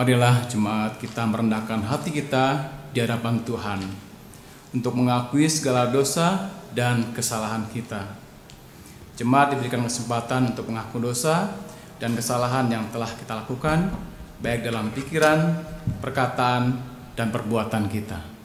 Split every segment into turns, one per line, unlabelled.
Marilah jemaat kita merendahkan hati kita di hadapan Tuhan untuk mengakui segala dosa dan kesalahan kita. Jemaat diberikan kesempatan untuk mengaku dosa dan kesalahan yang telah kita lakukan, baik dalam pikiran, perkataan, dan perbuatan kita.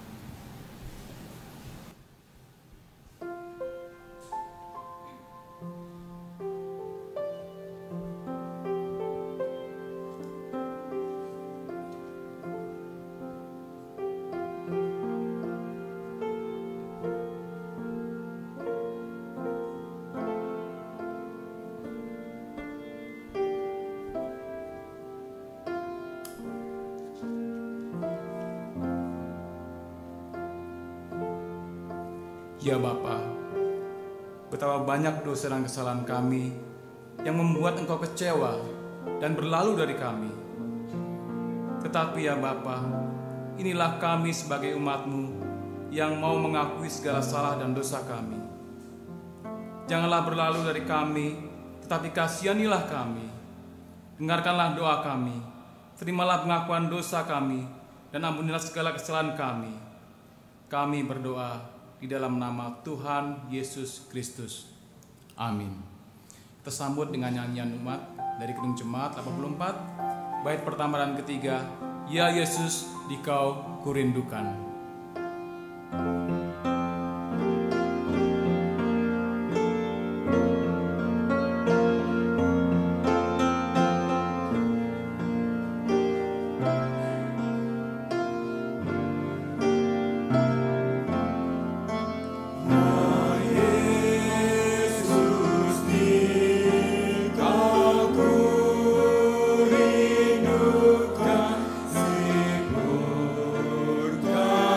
Ya Bapa, betapa banyak dosa dan kesalahan kami yang membuat Engkau kecewa dan berlalu dari kami. Tetapi ya Bapa, inilah kami sebagai umat-Mu yang mau mengakui segala salah dan dosa kami. Janganlah berlalu dari kami, tetapi kasihanilah kami. Dengarkanlah doa kami, terimalah pengakuan dosa kami, dan ampunilah segala kesalahan kami. Kami berdoa di dalam nama Tuhan Yesus Kristus. Amin. Kita sambut dengan nyanyian umat dari Kidung Jemaat 84, bait pertama dan ketiga, Ya Yesus, Dikau kurindukan.
God.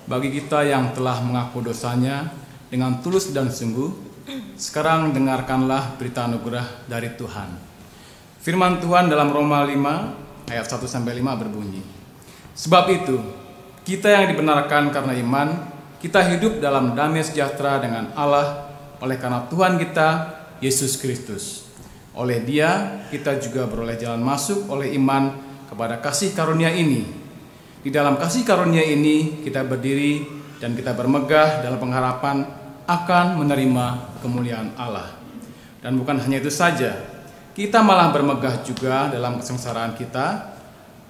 bagi kita yang telah mengaku dosanya dengan tulus dan sungguh, sekarang dengarkanlah berita anugerah dari Tuhan. Firman Tuhan dalam Roma 5 ayat 1-5 berbunyi, sebab itu, kita yang dibenarkan karena iman, kita hidup dalam damai sejahtera dengan Allah oleh karena Tuhan kita, Yesus Kristus. Oleh Dia, kita juga beroleh jalan masuk oleh iman kepada kasih karunia ini. Di dalam kasih karunia ini, kita berdiri dan kita bermegah dalam pengharapan akan menerima kemuliaan Allah. Dan bukan hanya itu saja, kita malah bermegah juga dalam kesengsaraan kita,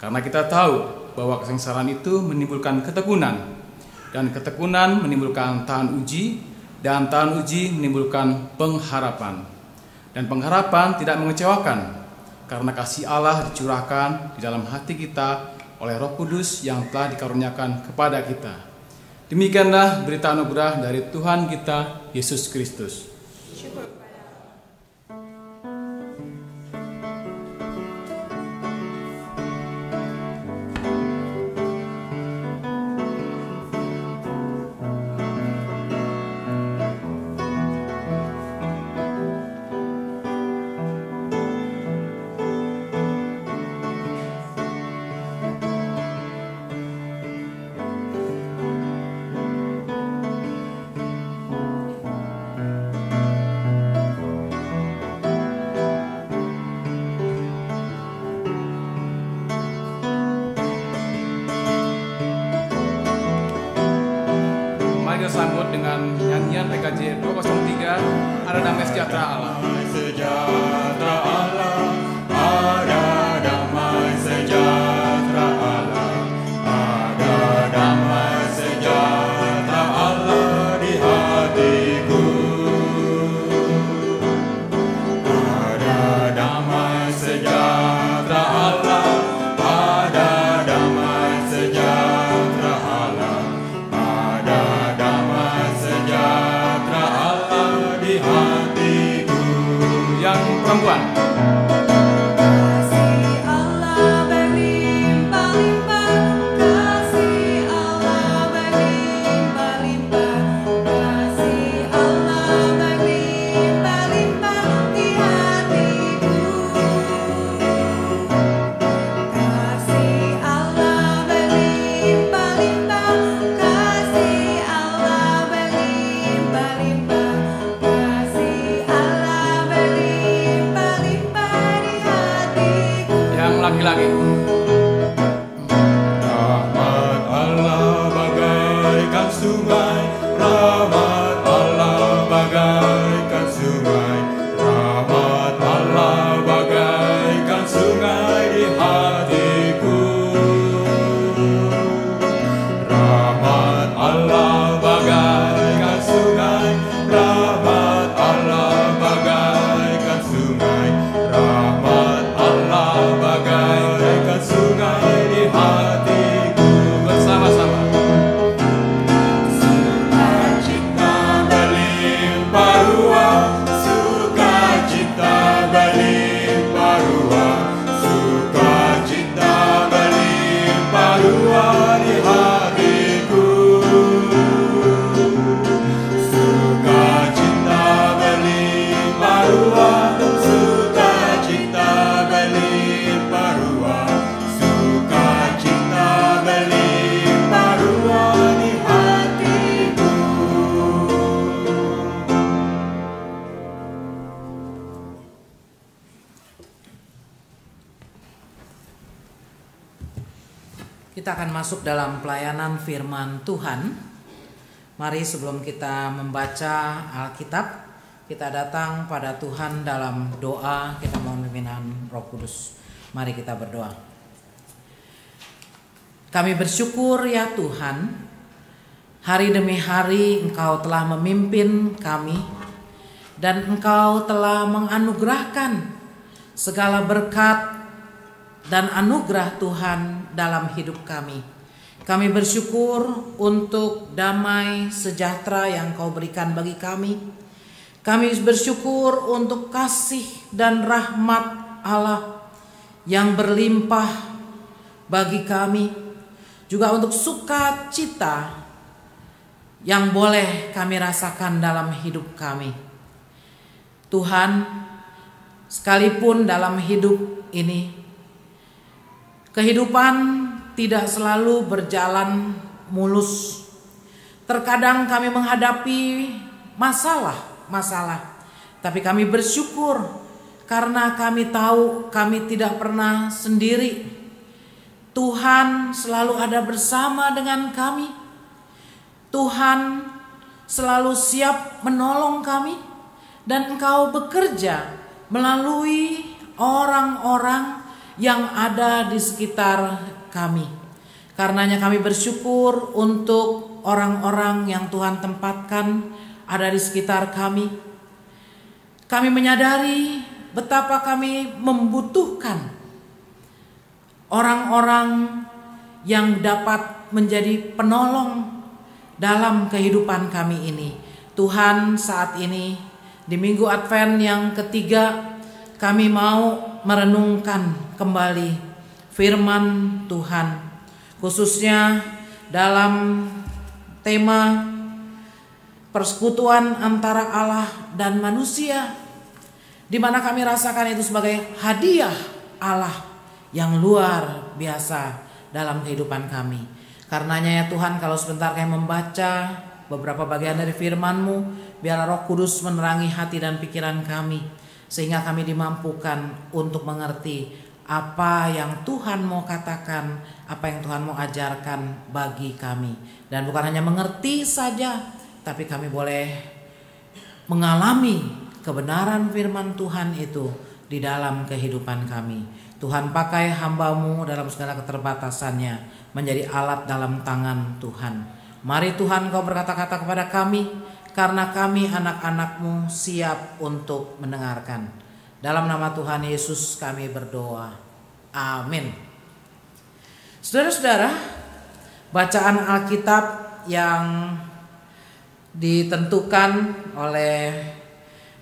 karena kita tahu bahwa kesengsaraan itu menimbulkan ketekunan, dan ketekunan menimbulkan tahan uji, dan tahan uji menimbulkan pengharapan. Dan pengharapan tidak mengecewakan, karena kasih Allah dicurahkan di dalam hati kita oleh Roh Kudus yang telah dikaruniakan kepada kita. Demikianlah berita anugerah dari Tuhan kita, Yesus Kristus. Sambut dengan nyanyian PKJ 203, ada damai sejahtera Allah.
Damai sejahtera Allah, ada damai sejahtera Allah, ada damai sejahtera Allah di hatiku. Ada damai sejahtera Allah, ada damai sejahtera Allah, ada damai sejahtera Allah di hatiku.
Yang perempuan,
Kasih Allah berlimpah-limpah, kasih Allah berlimpah-limpah, kasih Allah berlimpah-limpah di hatiku. Kasih Allah berlimpah-limpah, kasih Allah berlimpah-limpah, kasih Allah berlimpah-limpah di hatiku.
yang laki-laki,
Rahmat Allah bagaikan sungai, rahmat Allah bagaikan sungai, rahmat Allah bagaikan sungai di hatiku. Rahmat Allah bagaikan sungai, rahmat Allah bagaikan sungai, rahmat Allah bagaikan sungai di hatiku.
bersama-sama.
Sukacita berlimpah ruah, sukacita berlimpah ruah, sukacita berlimpah ruah di hatiku. Sukacita berlimpah ruah, sukacita berlimpah ruah, sukacita berlimpah ruah di hatiku.
Kita akan masuk dalam pelayanan firman Tuhan. Mari sebelum kita membaca Alkitab, kita datang pada Tuhan dalam doa. Kita mohon pimpinan Roh Kudus. Mari kita berdoa. Kami bersyukur ya Tuhan, hari demi hari Engkau telah memimpin kami, dan Engkau telah menganugerahkan segala berkat dan anugerah Tuhan dalam hidup kami. Kami bersyukur untuk damai sejahtera yang Kau berikan bagi kami. Kami bersyukur untuk kasih dan rahmat Allah yang berlimpah bagi kami. Juga untuk sukacita yang boleh kami rasakan dalam hidup kami. Tuhan, sekalipun dalam hidup ini kehidupan tidak selalu berjalan mulus. Terkadang kami menghadapi masalah, tapi kami bersyukur karena kami tahu kami tidak pernah sendiri. Tuhan selalu ada bersama dengan kami. Tuhan selalu siap menolong kami, dan Engkau bekerja melalui orang-orang yang ada di sekitar kami. Karenanya kami bersyukur untuk orang-orang yang Tuhan tempatkan ada di sekitar kami. Kami menyadari betapa kami membutuhkan orang-orang yang dapat menjadi penolong dalam kehidupan kami ini. Tuhan, saat ini di Minggu Advent yang ketiga, kami mau merenungkan kembali firman Tuhan, khususnya dalam tema persekutuan antara Allah dan manusia, di mana kami rasakan itu sebagai hadiah Allah yang luar biasa dalam kehidupan kami. Karenanya ya Tuhan, kalau sebentar kami membaca beberapa bagian dari firman-Mu, biarlah Roh Kudus menerangi hati dan pikiran kami, sehingga kami dimampukan untuk mengerti apa yang Tuhan mau katakan, apa yang Tuhan mau ajarkan bagi kami. Dan bukan hanya mengerti saja, tapi kami boleh mengalami kebenaran firman Tuhan itu di dalam kehidupan kami. Tuhan, pakai hamba-Mu dalam segala keterbatasannya menjadi alat dalam tangan Tuhan. Mari Tuhan, Kau berkata-kata kepada kami, karena kami anak-anak-Mu siap untuk mendengarkan. Dalam nama Tuhan Yesus kami berdoa. Amin. Saudara-saudara, bacaan Alkitab yang ditentukan oleh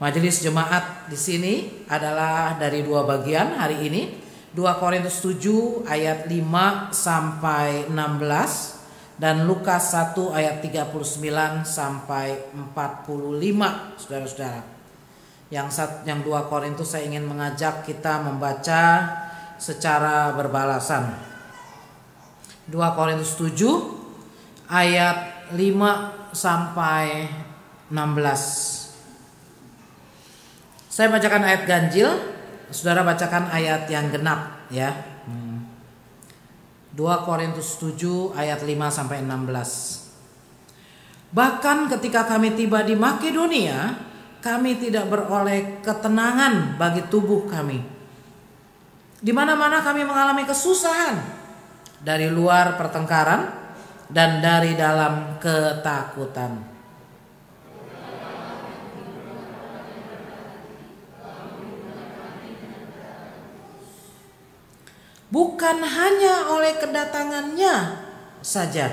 Majelis Jemaat di sini adalah dari dua bagian hari ini. 2 Korintus 7 ayat 5 sampai 16 dan Lukas 1 ayat 39 sampai 45. Saudara-saudara, yang 2 Korintus saya ingin mengajak kita membaca secara berbalasan. 2 Korintus 7 ayat 5 sampai 16. Saya bacakan ayat ganjil, saudara bacakan ayat yang genap ya. 2 Korintus 7 ayat 5 sampai 16. Bahkan ketika kami tiba di Makedonia, kami tidak beroleh ketenangan bagi tubuh kami. Di mana-mana kami mengalami kesusahan, dari luar pertengkaran dan dari dalam ketakutan. Bukan hanya oleh kedatangannya saja,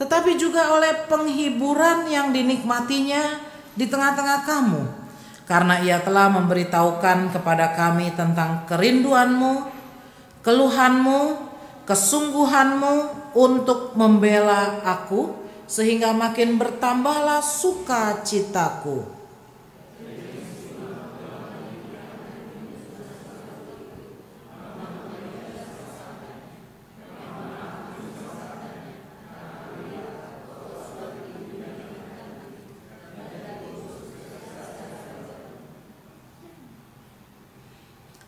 tetapi juga oleh penghiburan yang dinikmatinya di tengah-tengah kamu, karena ia telah memberitahukan kepada kami tentang kerinduanmu, keluhanmu, kesungguhanmu untuk membela aku, sehingga makin bertambahlah sukacitaku.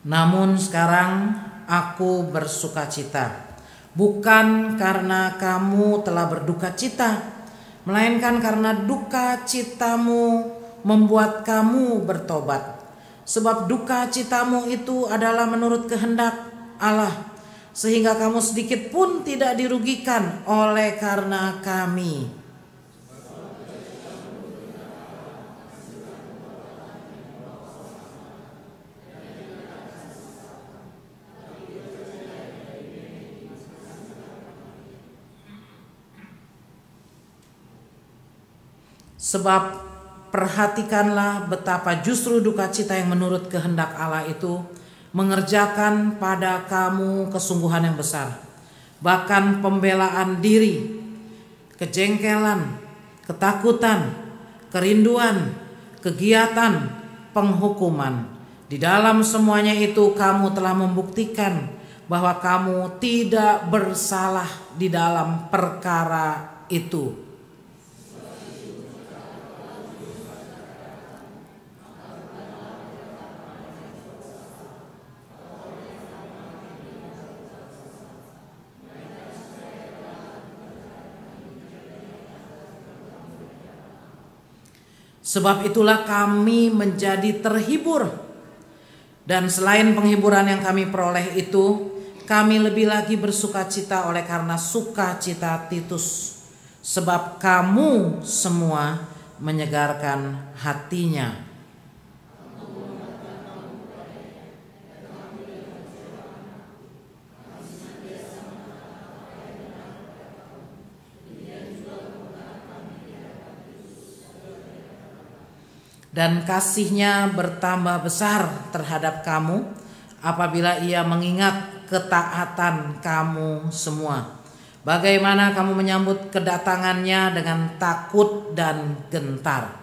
Namun sekarang aku bersukacita, bukan karena kamu telah berduka cita, melainkan karena duka citamu membuat kamu bertobat. Sebab duka citamu itu adalah menurut kehendak Allah, sehingga kamu sedikit pun tidak dirugikan oleh karena kami. Sebab perhatikanlah betapa justru duka cita yang menurut kehendak Allah itu mengerjakan pada kamu kesungguhan yang besar, bahkan pembelaan diri, kejengkelan, ketakutan, kerinduan, kegiatan, penghukuman. Di dalam semuanya itu kamu telah membuktikan bahwa kamu tidak bersalah di dalam perkara itu. Sebab itulah kami menjadi terhibur. Dan selain penghiburan yang kami peroleh itu, kami lebih lagi bersukacita oleh karena sukacita Titus. Sebab kamu semua menyegarkan hatinya. Dan kasihnya bertambah besar terhadap kamu apabila ia mengingat ketaatan kamu semua. Bagaimana kamu menyambut kedatangannya dengan takut dan gentar.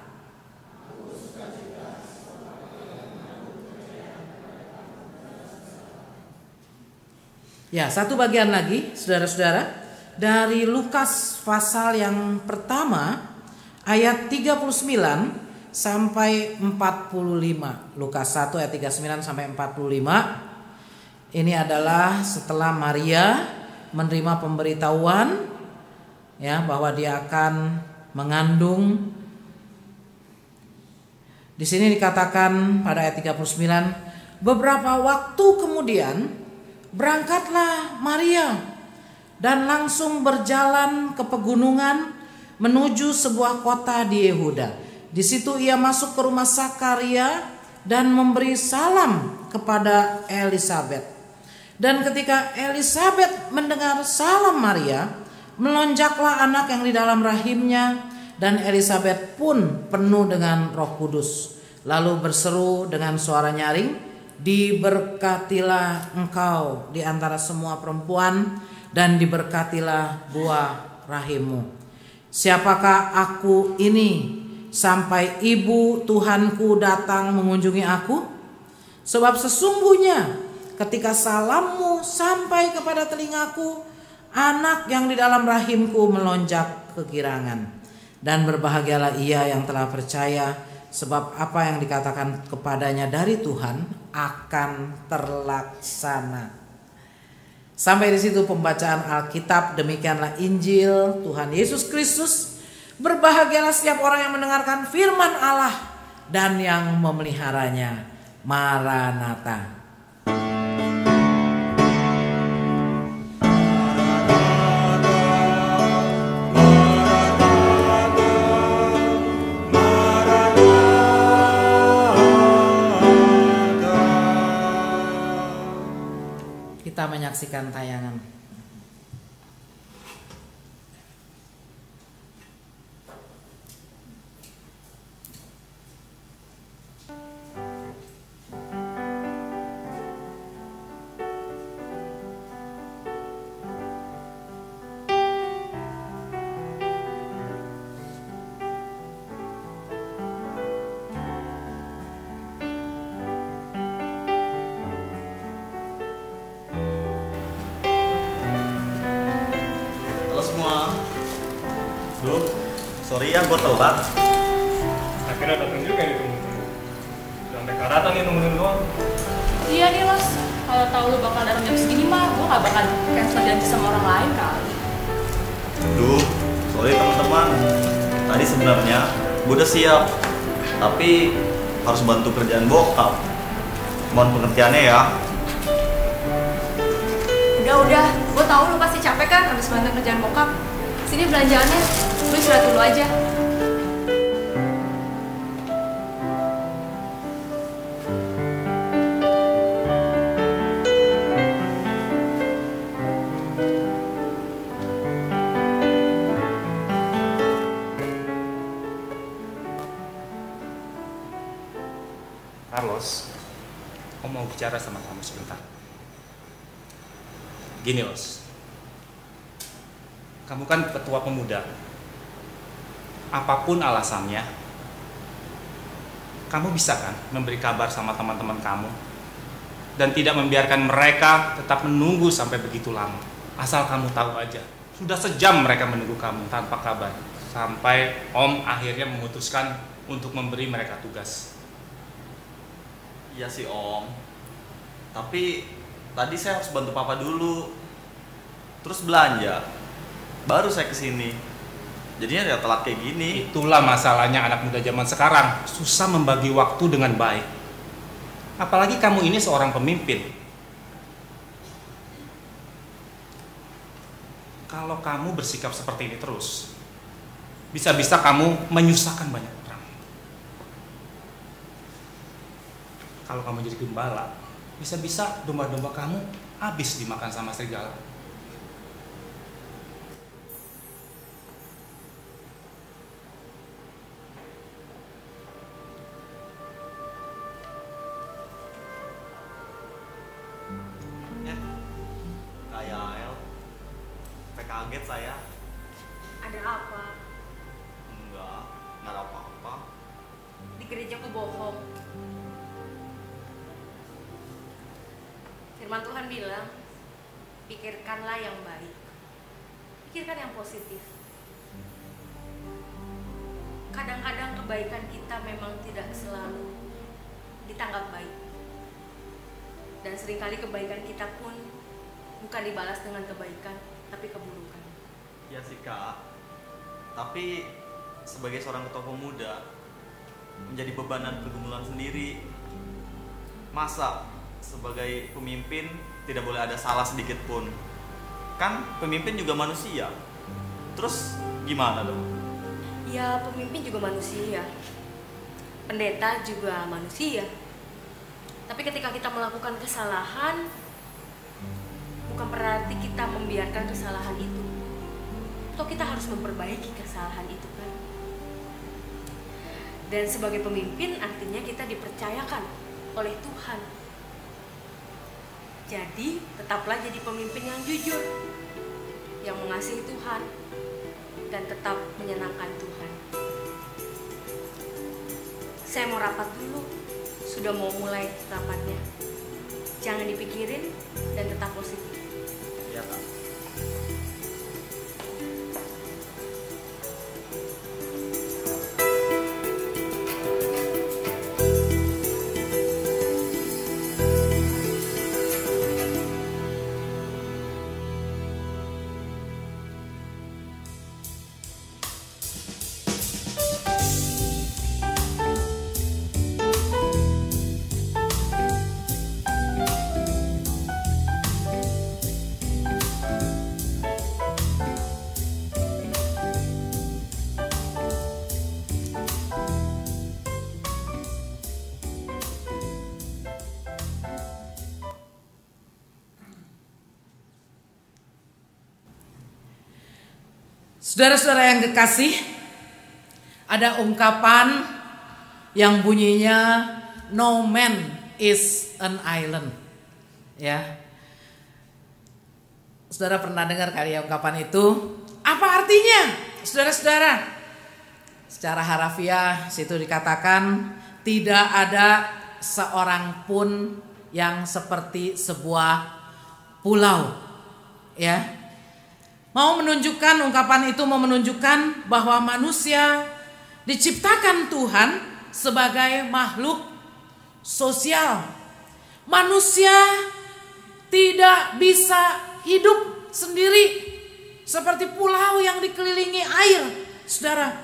Ya, satu bagian lagi saudara-saudara dari Lukas pasal yang pertama ayat 39 sampai 45. Lukas 1 ayat 39 sampai 45. Ini adalah setelah Maria menerima pemberitahuan ya bahwa dia akan mengandung. Di sini dikatakan pada ayat 39, beberapa waktu kemudian berangkatlah Maria dan langsung berjalan ke pegunungan menuju sebuah kota di Yehuda. Di situ ia masuk ke rumah Sakaria dan memberi salam kepada Elisabet. Dan ketika Elisabet mendengar salam Maria, melonjaklah anak yang di dalam rahimnya, dan Elisabet pun penuh dengan Roh Kudus. Lalu berseru dengan suara nyaring, diberkatilah engkau di antara semua perempuan, dan diberkatilah buah rahimmu. Siapakah aku ini sampai ibu Tuhanku datang mengunjungi aku? Sebab sesungguhnya ketika salammu sampai kepada telingaku, anak yang di dalam rahimku melonjak kegirangan. Dan berbahagialah ia yang telah percaya, sebab apa yang dikatakan kepadanya dari Tuhan akan terlaksana. Sampai di situ pembacaan Alkitab. Demikianlah Injil Tuhan Yesus Kristus. Berbahagialah setiap orang yang mendengarkan firman Allah dan yang memeliharanya. Maranatha. Kita menyaksikan tayangan.
Duh, sorry ya gue telat.
Akhirnya datang juga nih tunggu-tunggu. Sampai karatan nih nungguin doang.
Iya nih Los, kalau tahu lu bakal datang jam segini mah, gue gak bakal cancel janji sama orang lain kali.
Duh, sorry teman-teman. Tadi sebenarnya gue udah siap, tapi harus bantu kerjaan bokap. Mohon pengertiannya ya.
Udah, gue tahu lu pasti capek kan abis bantu kerjaan bokap. Sini belanjaannya, lu istirahat dulu aja.
Carlos, Om mau bicara sama kamu sebentar. Gini, Los. Kamu kan ketua pemuda.
apapun alasannya, kamu bisa kan memberi kabar sama teman-teman kamu dan tidak membiarkan mereka tetap menunggu sampai begitu lama. Asal kamu tahu aja, sudah sejam mereka menunggu kamu tanpa kabar, sampai Om akhirnya memutuskan untuk memberi mereka tugas.
Iya sih Om, tapi tadi saya harus bantu Papa dulu, terus belanja, baru saya kesini. Jadinya ya telat kayak gini.
Itulah masalahnya anak muda zaman sekarang, susah membagi waktu dengan baik. Apalagi kamu ini seorang pemimpin. Kalau kamu bersikap seperti ini terus, bisa-bisa kamu menyusahkan banyak orang. Kalau kamu jadi gembala, bisa-bisa domba-domba kamu habis dimakan sama serigala.
Kaget saya.
Ada apa?
Enggak ada apa-apa.
Di gereja aku bohong. Firman Tuhan bilang, pikirkanlah yang baik. Pikirkan yang positif. Kadang-kadang kebaikan kita memang tidak selalu ditanggap baik. Dan seringkali kebaikan kita pun bukan dibalas dengan kebaikan, tapi keburukan.
Ya sih Kak, tapi sebagai seorang ketua pemuda menjadi bebanan pergumulan sendiri. Masa sebagai pemimpin tidak boleh ada salah sedikit pun? Kan pemimpin juga manusia. Terus gimana dong?
Ya, pemimpin juga manusia. Pendeta juga manusia. Tapi ketika kita melakukan kesalahan, bukan berarti kita membiarkan kesalahan itu. Atau kita harus memperbaiki kesalahan itu kan. Dan sebagai pemimpin artinya kita dipercayakan oleh Tuhan. Jadi tetaplah jadi pemimpin yang jujur, yang mengasihi Tuhan, dan tetap menyenangkan Tuhan. Saya mau rapat dulu, sudah mau mulai rapatnya. Jangan dipikirin dan tetap positif.
Ya Kak.
Saudara-saudara yang kekasih, ada ungkapan yang bunyinya no man is an island. Ya. Saudara pernah dengar kali ya ungkapan itu? Apa artinya? Saudara-saudara, secara harafiah situ dikatakan tidak ada seorang pun yang seperti sebuah pulau. Ya. Mau menunjukkan, ungkapan itu mau menunjukkan bahwa manusia diciptakan Tuhan sebagai makhluk sosial. Manusia tidak bisa hidup sendiri seperti pulau yang dikelilingi air, saudara.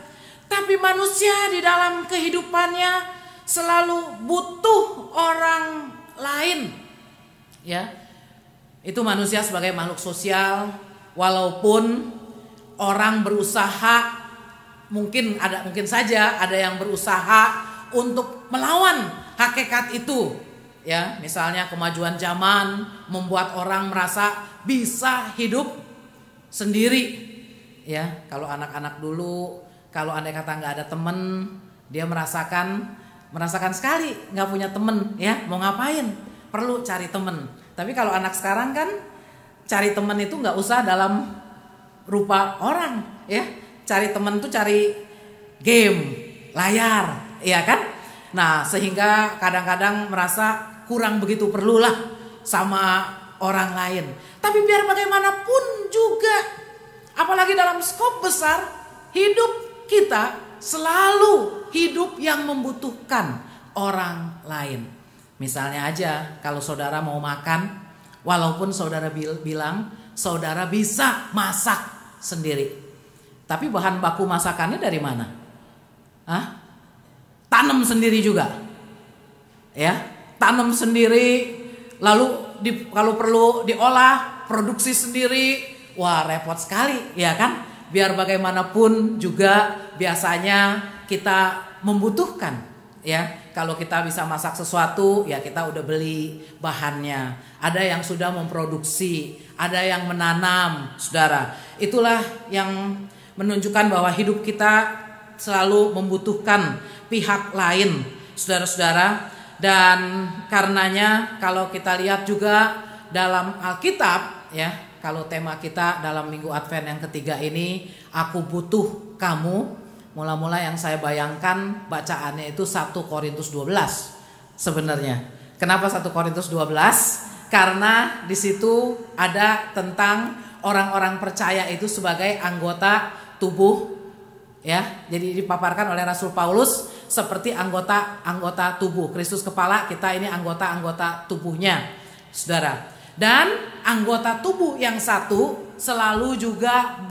Tapi manusia di dalam kehidupannya selalu butuh orang lain. Ya, itu manusia sebagai makhluk sosial. Walaupun orang berusaha, mungkin saja ada yang berusaha untuk melawan hakikat itu. Ya, misalnya kemajuan zaman membuat orang merasa bisa hidup sendiri. Ya, kalau anak-anak dulu, kalau andai kata nggak ada temen, dia merasakan sekali nggak punya temen. Ya, mau ngapain? Perlu cari temen. Tapi kalau anak sekarang kan cari teman itu nggak usah dalam rupa orang, ya. Cari teman tuh cari game, layar, ya kan? Nah, sehingga kadang-kadang merasa kurang begitu perlulah sama orang lain. Tapi biar bagaimanapun juga, apalagi dalam skop besar, hidup kita selalu hidup yang membutuhkan orang lain. Misalnya aja kalau saudara mau makan, walaupun saudara bilang saudara bisa masak sendiri, tapi bahan baku masakannya dari mana? Tanam sendiri juga, ya, tanam sendiri. Lalu kalau perlu diolah, produksi sendiri, wah repot sekali, ya kan? Biar bagaimanapun juga biasanya kita membutuhkan, ya. Kalau kita bisa masak sesuatu, ya kita udah beli bahannya. Ada yang sudah memproduksi, ada yang menanam, saudara. Itulah yang menunjukkan bahwa hidup kita selalu membutuhkan pihak lain, saudara-saudara. Dan karenanya kalau kita lihat juga dalam Alkitab, ya, kalau tema kita dalam Minggu Advent yang ketiga ini, aku butuh kamu. Mula-mula yang saya bayangkan bacaannya itu 1 Korintus 12 sebenarnya. Kenapa 1 Korintus 12? Karena di situ ada tentang orang-orang percaya itu sebagai anggota tubuh, ya. Jadi dipaparkan oleh Rasul Paulus seperti anggota tubuh. Kristus kepala, kita ini anggota tubuhnya, saudara. Dan anggota tubuh yang satu selalu juga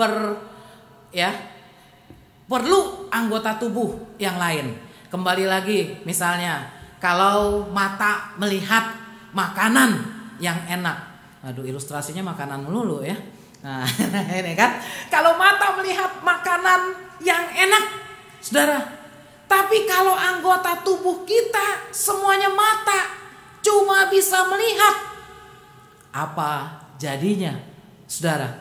perlu anggota tubuh yang lain. Kembali lagi, misalnya kalau mata melihat makanan yang enak, aduh ilustrasinya makanan melulu ya. Nah, ini kan, kalau mata melihat makanan yang enak, saudara. Tapi kalau anggota tubuh kita semuanya mata, cuma bisa melihat, apa jadinya, saudara?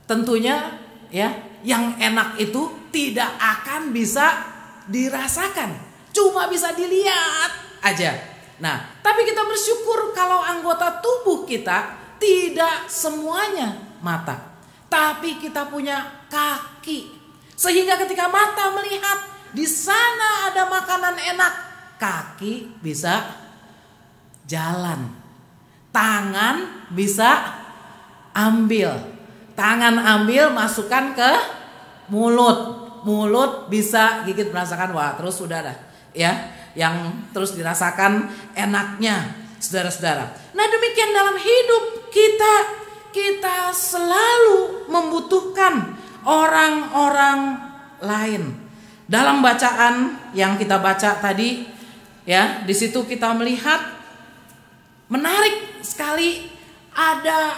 Tentunya ya, yang enak itu tidak akan bisa dirasakan, cuma bisa dilihat aja. Nah, tapi kita bersyukur kalau anggota tubuh kita tidak semuanya mata, tapi kita punya kaki. Sehingga ketika mata melihat di sana ada makanan enak, kaki bisa jalan, tangan bisa ambil, tangan ambil masukkan ke mulut, mulut bisa gigit merasakan, wah terus sudah dah, ya, yang terus dirasakan enaknya, saudara-saudara. Nah demikian dalam hidup kita selalu membutuhkan orang-orang lain. Dalam bacaan yang kita baca tadi, ya, di situ kita melihat menarik sekali, ada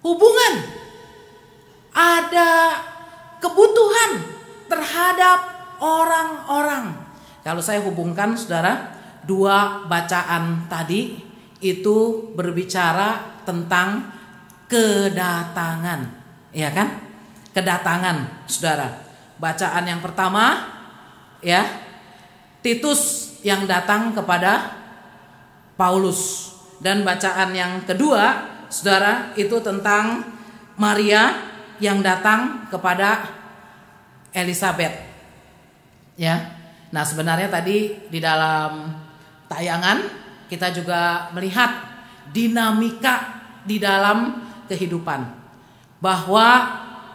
hubungan, ada kebutuhan terhadap orang-orang. Kalau saya hubungkan, saudara, dua bacaan tadi itu berbicara tentang kedatangan, ya kan? Kedatangan, saudara. Bacaan yang pertama, ya, Titus yang datang kepada Paulus, dan bacaan yang kedua, saudara, itu tentang Maria yang datang kepada Elizabeth, ya. Nah sebenarnya tadi di dalam tayangan kita juga melihat dinamika di dalam kehidupan, bahwa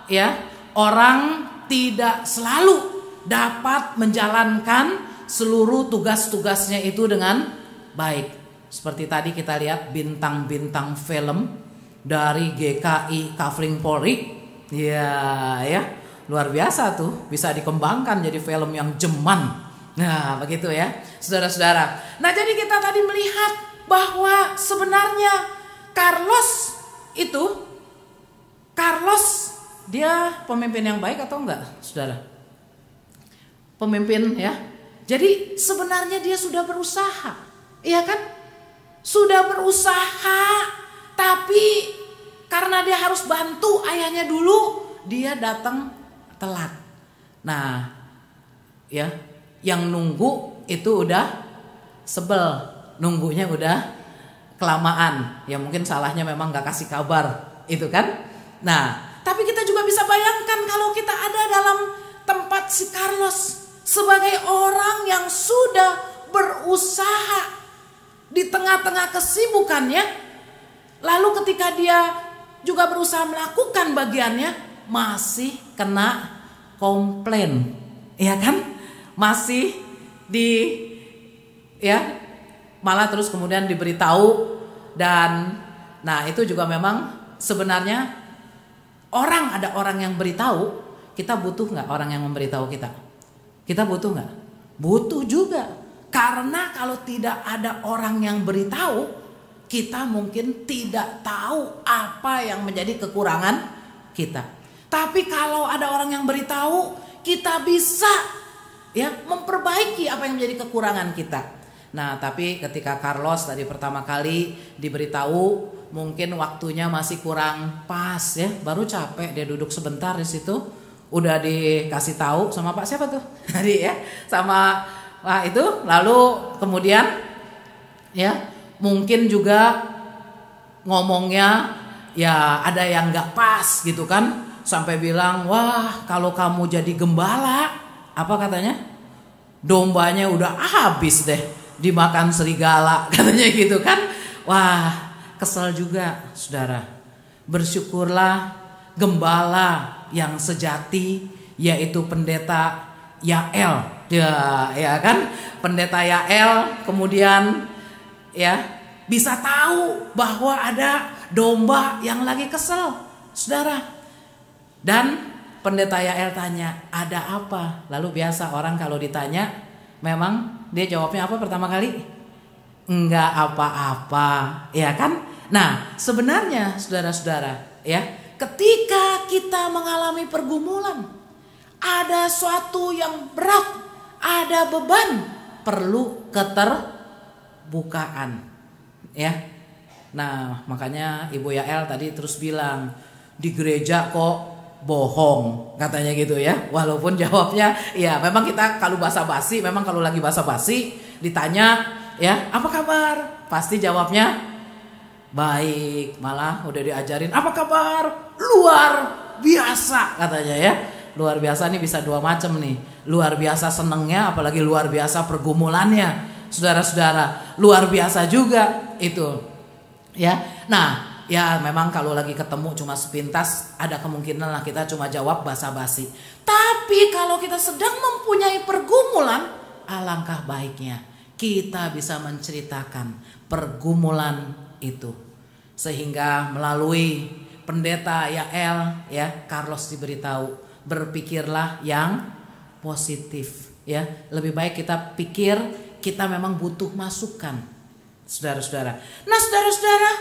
ya orang tidak selalu dapat menjalankan seluruh tugas-tugasnya itu dengan baik. Seperti tadi kita lihat bintang-bintang film dari GKI Kavling Polri, ya, luar biasa tuh, bisa dikembangkan jadi film yang jeman. Nah begitu ya, saudara-saudara. Nah jadi kita tadi melihat bahwa sebenarnya Carlos dia pemimpin yang baik atau enggak, saudara? Pemimpin, ya. Jadi sebenarnya dia sudah berusaha, iya kan? Sudah berusaha, tapi karena dia harus bantu ayahnya dulu, dia datang telat. Nah, ya, yang nunggu itu udah sebel, nunggunya udah kelamaan. Ya mungkin salahnya memang gak kasih kabar, itu kan? Nah, tapi kita juga bisa bayangkan kalau kita ada dalam tempat si Carlos sebagai orang yang sudah berusaha di tengah-tengah kesibukannya, lalu ketika dia juga berusaha melakukan bagiannya, masih kena komplain, ya kan? Masih malah terus kemudian diberitahu. Dan nah itu juga memang sebenarnya ada orang yang beritahu. Kita butuh nggak orang yang memberitahu kita? Kita butuh nggak? Butuh juga. Karena kalau tidak ada orang yang beritahu, kita mungkin tidak tahu apa yang menjadi kekurangan kita. Tapi kalau ada orang yang beritahu, kita bisa memperbaiki apa yang menjadi kekurangan kita. Nah, tapi ketika Carlos tadi pertama kali diberitahu, mungkin waktunya masih kurang pas ya, baru capek dia duduk sebentar di situ, udah dikasih tahu sama Pak siapa tuh tadi ya, sama Pak itu, lalu kemudian mungkin juga ngomongnya ada yang nggak pas gitu kan, sampai bilang, wah kalau kamu jadi gembala, apa katanya, dombanya udah habis deh dimakan serigala, katanya gitu kan. Wah, kesel juga saudara. Bersyukurlah gembala yang sejati, yaitu pendeta Yael, ya kan, pendeta Yael kemudian bisa tahu bahwa ada domba yang lagi kesel, saudara. Dan pendeta Yael tanya, ada apa? Lalu biasa orang kalau ditanya, memang dia jawabnya apa pertama kali? Enggak apa-apa, ya kan? Nah, sebenarnya saudara-saudara, ketika kita mengalami pergumulan, ada suatu yang berat, ada beban, perlu keterbukaan, ya. Nah, makanya Ibu Yael tadi terus bilang, di gereja kok bohong, katanya gitu ya. Walaupun jawabnya memang kita kalau basa-basi, memang kalau lagi basa-basi ditanya apa kabar, pasti jawabnya baik. Malah udah diajarin apa kabar, luar biasa katanya ya. Luar biasa nih bisa dua macam nih, luar biasa senengnya, apalagi luar biasa pergumulannya, saudara-saudara. Luar biasa juga itu Nah, memang kalau lagi ketemu cuma sepintas, ada kemungkinan lah kita cuma jawab basa-basi. Tapi kalau kita sedang mempunyai pergumulan, alangkah baiknya kita bisa menceritakan pergumulan itu. Sehingga melalui pendeta Yael, Carlos diberitahu, berpikirlah yang positif, Lebih baik kita pikir kita memang butuh masukan, saudara-saudara. Nah, saudara-saudara,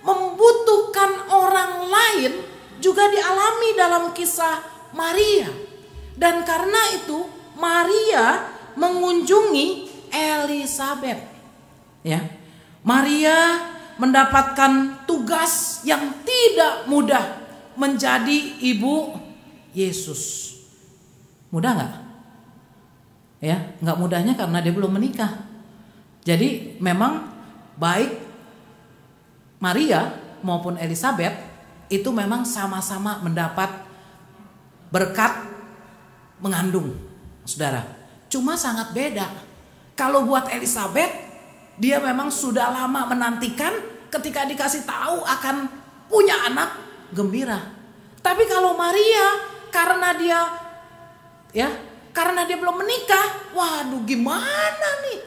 membutuhkan orang lain juga dialami dalam kisah Maria. Dan karena itu Maria mengunjungi Elisabet. Maria mendapatkan tugas yang tidak mudah, menjadi ibu Yesus. Mudah nggak? Nggak mudahnya karena dia belum menikah. Jadi memang baik Maria maupun Elisabet itu memang sama-sama mendapat berkat mengandung, saudara. Cuma sangat beda. Kalau buat Elisabet, dia memang sudah lama menantikan, ketika dikasih tahu akan punya anak, gembira. Tapi kalau Maria, karena dia belum menikah, waduh gimana nih?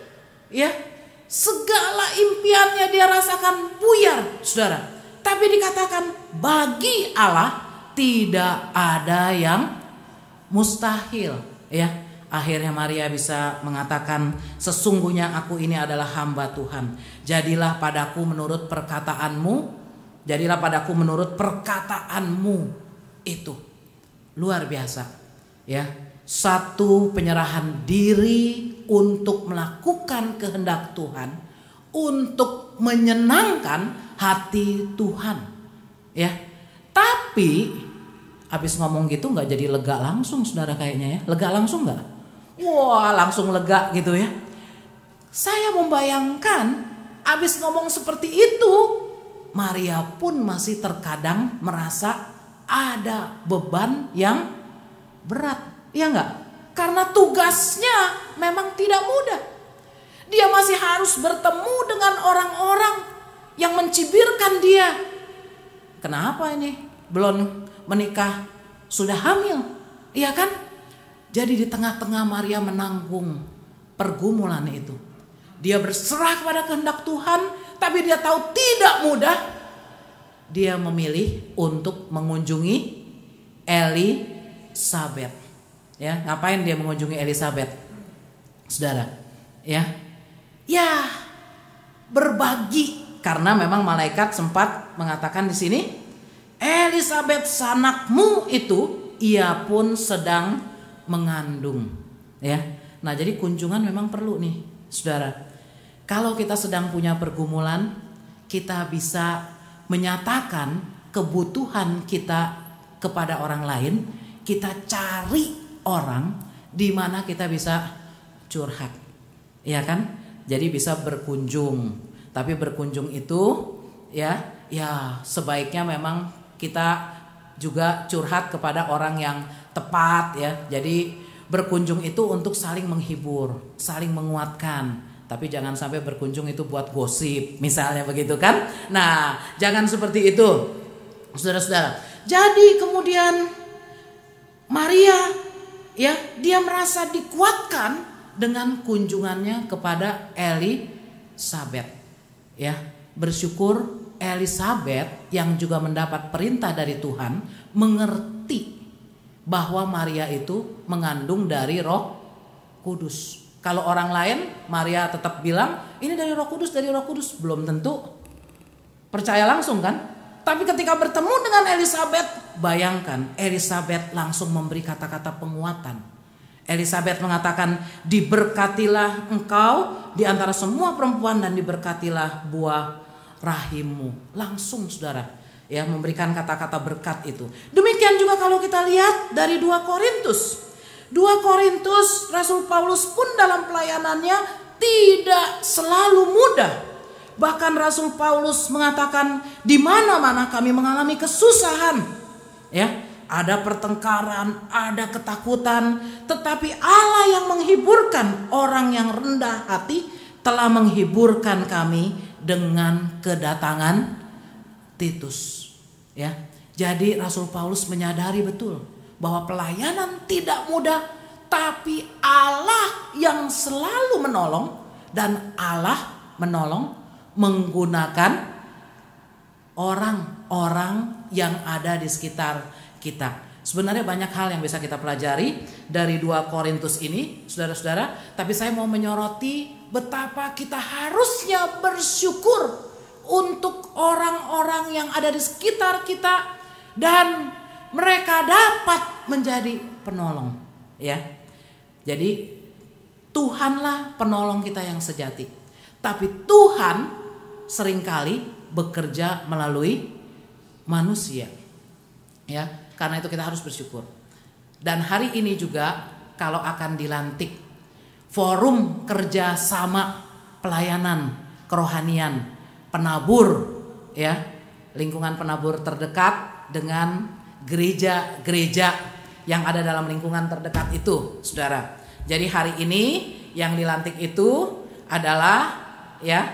Segala impiannya dia rasakan buyar, saudara. Tapi dikatakan bagi Allah tidak ada yang mustahil, Akhirnya Maria bisa mengatakan, sesungguhnya aku ini adalah hamba Tuhan. Jadilah padaku menurut perkataanmu. Jadilah padaku menurut perkataanmu itu. Luar biasa, Satu penyerahan diri untuk melakukan kehendak Tuhan, untuk menyenangkan hati Tuhan, Tapi habis ngomong gitu nggak jadi lega langsung, saudara, kayaknya lega langsung nggak? Wah, langsung lega gitu ya. Saya membayangkan habis ngomong seperti itu, Maria pun masih terkadang merasa ada beban yang berat, Iya enggak? Karena tugasnya memang tidak mudah. Dia masih harus bertemu dengan orang-orang yang mencibirkan dia. Kenapa ini? Belum menikah, sudah hamil. Iya kan? Jadi di tengah-tengah Maria menanggung pergumulan itu. Dia berserah kepada kehendak Tuhan, tapi dia tahu tidak mudah. Dia memilih untuk mengunjungi Elisabet. Ya, ngapain dia mengunjungi Elisabet? Saudara, ya. Ya, berbagi, karena memang malaikat sempat mengatakan di sini, Elisabet sanakmu itu ia pun sedang mengandung. Ya. Nah, jadi kunjungan memang perlu nih, Saudara. Kalau kita sedang punya pergumulan, kita bisa menyatakan kebutuhan kita kepada orang lain. Kita cari orang di mana kita bisa curhat. Ya kan? Jadi bisa berkunjung. Tapi berkunjung itu ya sebaiknya memang kita juga curhat kepada orang yang tepat ya. Jadi berkunjung itu untuk saling menghibur, saling menguatkan. Tapi jangan sampai berkunjung itu buat gosip, misalnya begitu kan? Nah, jangan seperti itu, saudara-saudara. Jadi kemudian Maria, ya, dia merasa dikuatkan dengan kunjungannya kepada Elisabet. Ya, bersyukur Elisabet yang juga mendapat perintah dari Tuhan mengerti bahwa Maria itu mengandung dari Roh Kudus. Kalau orang lain, Maria tetap bilang ini dari Roh Kudus, dari Roh Kudus, belum tentu percaya langsung kan? Tapi ketika bertemu dengan Elisabet, bayangkan Elisabet langsung memberi kata-kata penguatan. Elisabet mengatakan, diberkatilah engkau di antara semua perempuan dan diberkatilah buah rahimmu. Langsung saudara, ya, memberikan kata-kata berkat itu. Demikian juga kalau kita lihat dari 2 Korintus. 2 Korintus, Rasul Paulus pun dalam pelayanannya tidak selalu mudah. Bahkan Rasul Paulus mengatakan, di mana-mana kami mengalami kesusahan. Ya, ada pertengkaran, ada ketakutan, tetapi Allah yang menghiburkan orang yang rendah hati telah menghiburkan kami dengan kedatangan Titus. Ya, jadi Rasul Paulus menyadari betul bahwa pelayanan tidak mudah, tapi Allah yang selalu menolong, dan Allah menolong menggunakan orang-orang yang ada di sekitar kita. Sebenarnya banyak hal yang bisa kita pelajari dari 2 Korintus ini, saudara-saudara. Tapi saya mau menyoroti betapa kita harusnya bersyukur untuk orang-orang yang ada di sekitar kita dan mereka dapat menjadi penolong. Ya, jadi Tuhanlah penolong kita yang sejati. Tapi Tuhan seringkali bekerja melalui manusia. Ya. Karena itu kita harus bersyukur. Dan hari ini juga kalau akan dilantik forum kerjasama pelayanan kerohanian penabur, ya, lingkungan penabur terdekat dengan gereja-gereja yang ada dalam lingkungan terdekat itu, saudara. Jadi hari ini yang dilantik itu adalah ya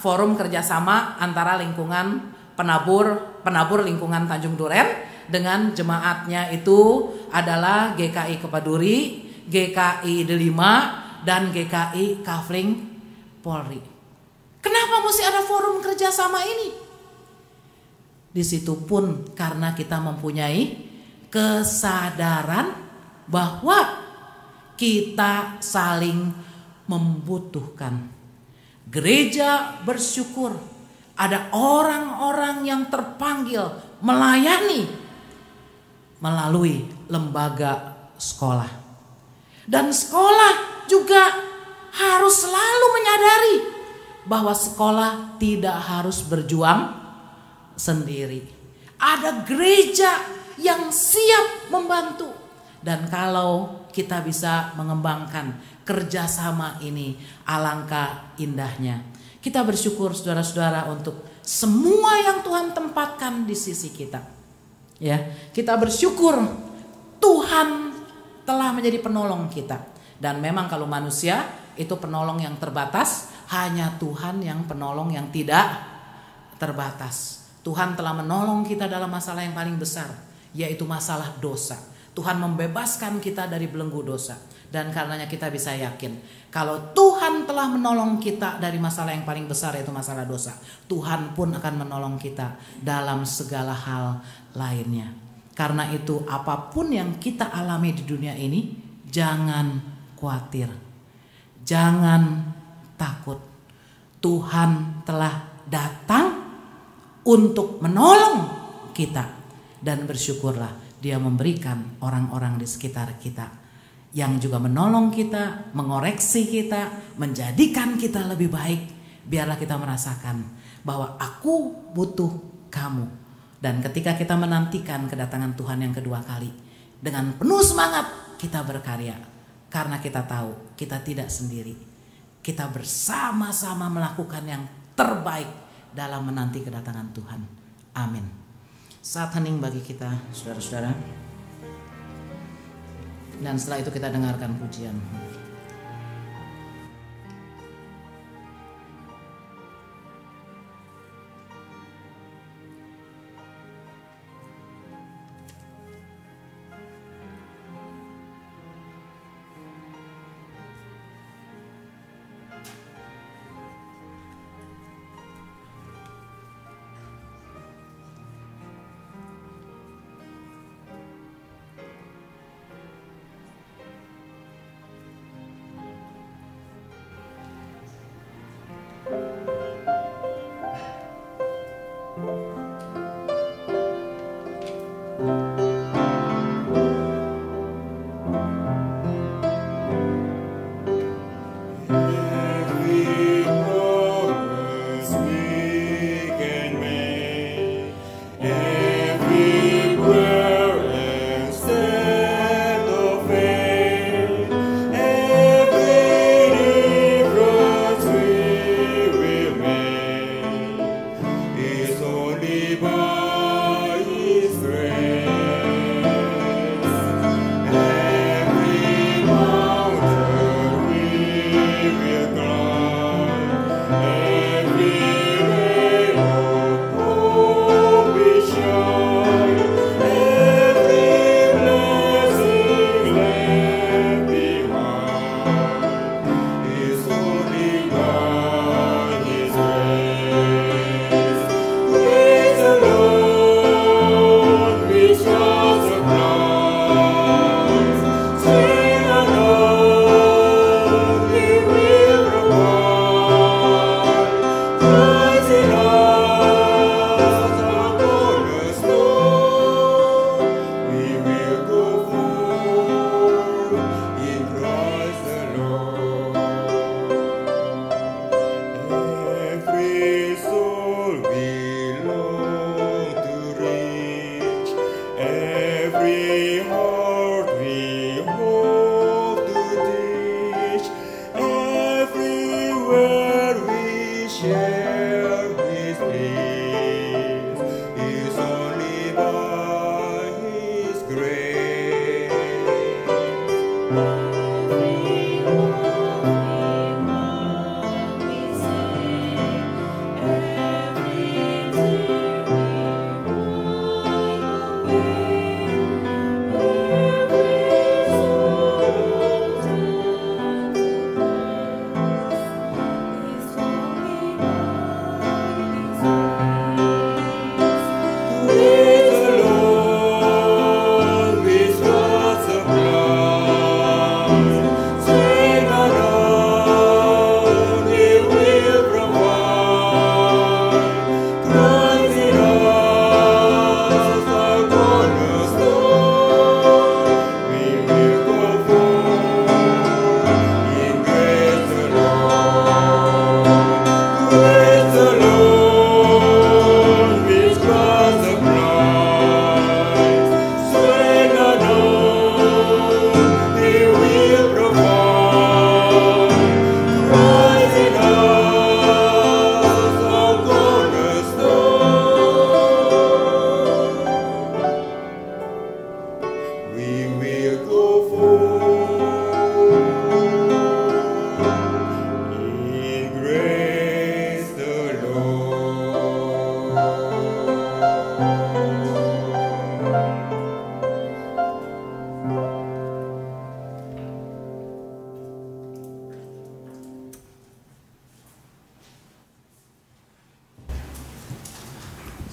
forum kerjasama antara lingkungan penabur lingkungan Tanjung Duren dengan jemaatnya itu adalah GKI Kepaduri, GKI Delima, dan GKI Kafling Polri. Kenapa mesti ada forum kerjasama ini? Di situ pun karena kita mempunyai kesadaran bahwa kita saling membutuhkan. Gereja bersyukur ada orang-orang yang terpanggil melayani melalui lembaga sekolah. Dan sekolah juga harus selalu menyadari bahwa sekolah tidak harus berjuang sendiri. Ada gereja yang siap membantu. Dan kalau kita bisa mengembangkan kerjasama ini, alangkah indahnya. Kita bersyukur saudara-saudara untuk semua yang Tuhan tempatkan di sisi kita. Ya, kita bersyukur Tuhan telah menjadi penolong kita. Dan memang kalau manusia itu penolong yang terbatas, hanya Tuhan yang penolong yang tidak terbatas. Tuhan telah menolong kita dalam masalah yang paling besar, yaitu masalah dosa. Tuhan membebaskan kita dari belenggu dosa. Dan karenanya kita bisa yakin, kalau Tuhan telah menolong kita dari masalah yang paling besar, yaitu masalah dosa, Tuhan pun akan menolong kita dalam segala hal lainnya. Karena itu apapun yang kita alami di dunia ini, jangan khawatir, jangan takut. Tuhan telah datang untuk menolong kita. Dan bersyukurlah Dia memberikan orang-orang di sekitar kita yang juga menolong kita, mengoreksi kita, menjadikan kita lebih baik. Biarlah kita merasakan bahwa aku butuh kamu. Dan ketika kita menantikan kedatangan Tuhan yang kedua kali, dengan penuh semangat kita berkarya. Karena kita tahu kita tidak sendiri. Kita bersama-sama melakukan yang terbaik dalam menanti kedatangan Tuhan. Amin. Saat hening bagi kita, saudara-saudara. Dan setelah itu kita dengarkan pujian.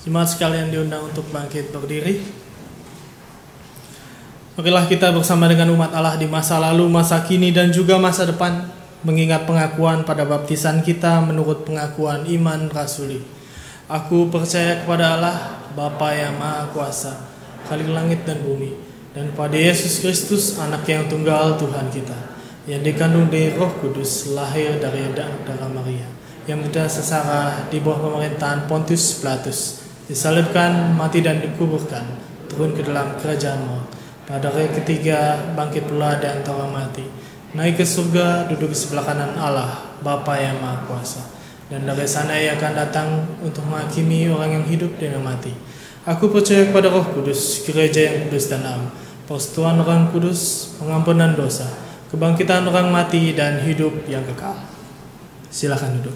Jemaat sekalian diundang untuk bangkit berdiri. Marilah kita bersama dengan umat Allah di masa lalu, masa kini, dan juga masa depan mengingat pengakuan pada baptisan kita menurut pengakuan iman rasuli. Aku percaya kepada Allah, Bapa yang Maha Kuasa, Khalik langit dan bumi, dan pada Yesus Kristus, anak yang tunggal Tuhan kita, yang dikandung dari Roh Kudus, lahir dari darah Maria, yang muda sesara di bawah pemerintahan Pontius Pilatus, disalibkan, mati dan dikuburkan, turun ke dalam kerajaan maut. Pada hari ketiga bangkit pula dari antara mati, naik ke surga, duduk di sebelah kanan Allah, Bapa yang Maha Kuasa. Dan dari sana ia akan datang untuk menghakimi orang yang hidup dan yang mati. Aku percaya kepada Roh Kudus, gereja yang kudus dan am, persekutuan orang kudus, pengampunan dosa, kebangkitan orang mati, dan hidup yang kekal. Silakan duduk.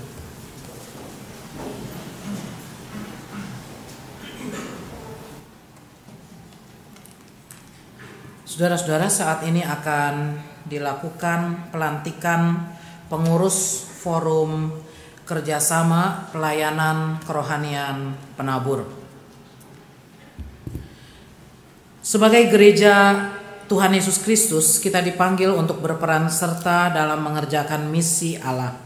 Saudara-saudara, saat ini akan dilakukan pelantikan pengurus Forum Kerjasama Pelayanan Kerohanian Penabur. Sebagai gereja Tuhan Yesus Kristus, kita dipanggil untuk berperan serta dalam mengerjakan misi Allah,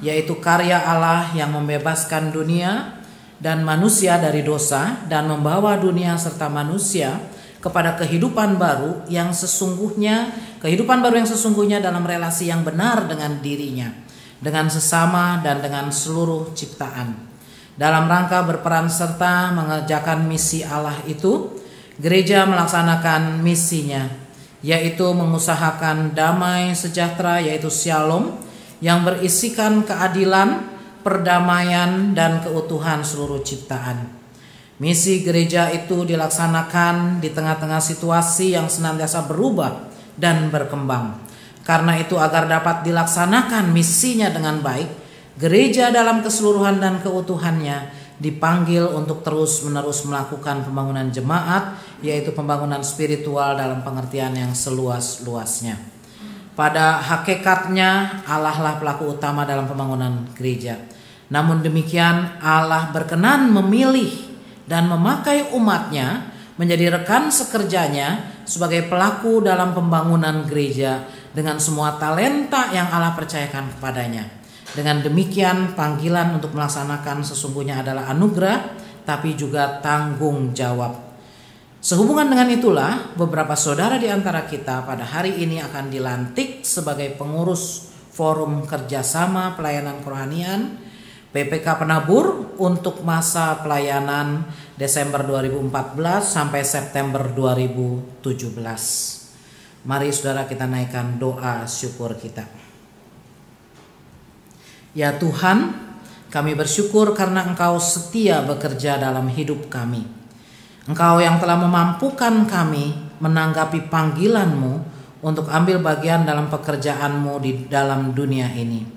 yaitu karya Allah yang membebaskan dunia dan manusia dari dosa dan membawa dunia serta manusia kepada kehidupan baru yang sesungguhnya dalam relasi yang benar dengan dirinya, dengan sesama dan dengan seluruh ciptaan. Dalam rangka berperan serta mengerjakan misi Allah itu, gereja melaksanakan misinya, yaitu mengusahakan damai sejahtera, yaitu Shalom, yang berisikan keadilan, perdamaian, dan keutuhan seluruh ciptaan. Misi gereja itu dilaksanakan di tengah-tengah situasi yang senantiasa berubah dan berkembang. Karena itu, agar dapat dilaksanakan misinya dengan baik, gereja dalam keseluruhan dan keutuhannya dipanggil untuk terus-menerus melakukan pembangunan jemaat, yaitu pembangunan spiritual dalam pengertian yang seluas-luasnya. Pada hakikatnya, Allah lah pelaku utama dalam pembangunan gereja. Namun demikian, Allah berkenan memilih dan memakai umatnya menjadi rekan sekerjanya sebagai pelaku dalam pembangunan gereja dengan semua talenta yang Allah percayakan kepadanya. Dengan demikian, panggilan untuk melaksanakan sesungguhnya adalah anugerah, tapi juga tanggung jawab. Sehubungan dengan itulah, beberapa saudara di antara kita pada hari ini akan dilantik sebagai pengurus Forum Kerjasama Pelayanan Kerohanian PPK Penabur untuk masa pelayanan Desember 2014 sampai September 2017. Mari saudara kita naikkan doa syukur kita. Ya Tuhan, kami bersyukur karena Engkau setia bekerja dalam hidup kami. Engkau yang telah memampukan kami menanggapi panggilan-Mu untuk ambil bagian dalam pekerjaan-Mu di dalam dunia ini.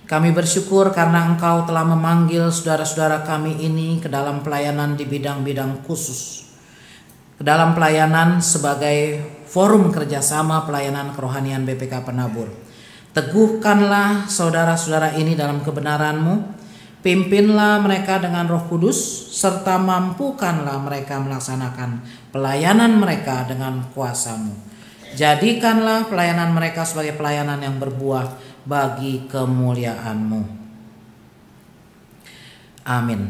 Kami bersyukur karena Engkau telah memanggil saudara-saudara kami ini ke dalam pelayanan di bidang-bidang khusus. Ke dalam pelayanan sebagai Forum Kerjasama Pelayanan Kerohanian BPK Penabur. Teguhkanlah saudara-saudara ini dalam kebenaran-Mu. Pimpinlah mereka dengan Roh Kudus, serta mampukanlah mereka melaksanakan pelayanan mereka dengan kuasa-Mu. Jadikanlah pelayanan mereka sebagai pelayanan yang berbuah bagi kemuliaan-Mu. Amin.